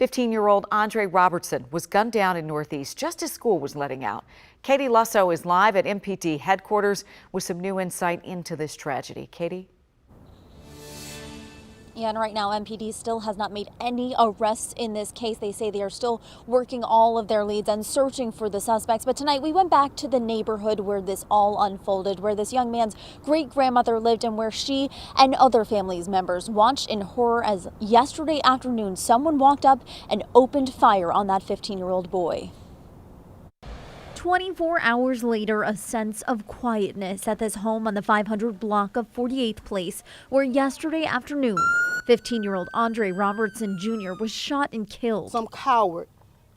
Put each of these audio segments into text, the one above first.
15-year-old Andre Robertson was gunned down in Northeast just as school was letting out. Katie Lusso is live at MPD headquarters with some new insight into this tragedy. Katie? Yeah, and right now MPD still has not made any arrests in this case. They say they are still working all of their leads and searching for the suspects. But tonight we went back to the neighborhood where this all unfolded, where this young man's great-grandmother lived and where she and other family members watched in horror as yesterday afternoon someone walked up and opened fire on that 15-year-old boy. 24 hours later, a sense of quietness at this home on the 500 block of 48th Place, where yesterday afternoon, 15-year-old Andre Robertson Jr. was shot and killed. Some coward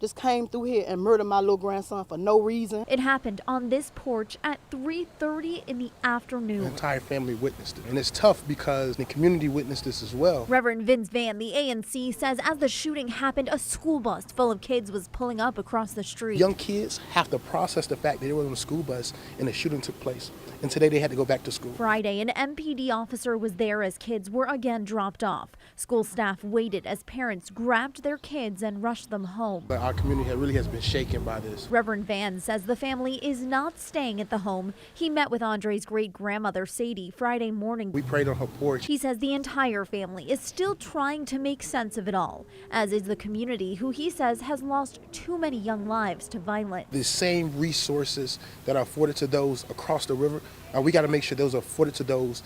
just came through here and murdered my little grandson for no reason. It happened on this porch at 3:30 in the afternoon. The entire family witnessed it, and it's tough because the community witnessed this as well. Reverend Vince Van, the ANC, says as the shooting happened, a school bus full of kids was pulling up across the street. Young kids have to process the fact that they were on a school bus and the shooting took place, and today they had to go back to school. Friday, an MPD officer was there as kids were again dropped off. School staff waited as parents grabbed their kids and rushed them home. But our community really has been shaken by this. Reverend Van says the family is not staying at the home. He met with Andre's great-grandmother, Sadie, Friday morning. We prayed on her porch. He says the entire family is still trying to make sense of it all, as is the community, who he says has lost too many young lives to violence. The same resources that are afforded to those across the river, we got to make sure those are afforded to those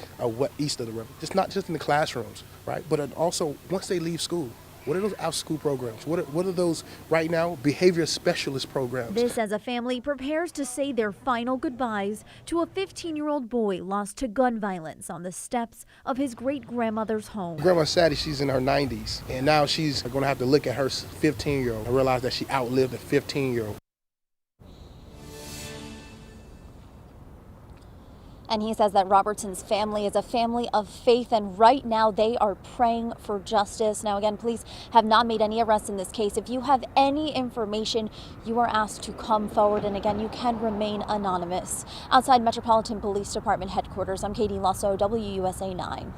east of the river. It's not just in the classrooms, right? But also once they leave school. What are those out-school programs? What are those right now behavior specialist programs? This as a family prepares to say their final goodbyes to a 15-year-old boy lost to gun violence on the steps of his great-grandmother's home. Grandma Sadie, she's in her 90s, and now she's going to have to look at her 15-year-old and realize that she outlived a 15-year-old. And he says that Robertson's family is a family of faith, and right now they are praying for justice. Now, again, police have not made any arrests in this case. If you have any information, you are asked to come forward, and again, you can remain anonymous. Outside Metropolitan Police Department headquarters, I'm Katie Lusso, WUSA 9.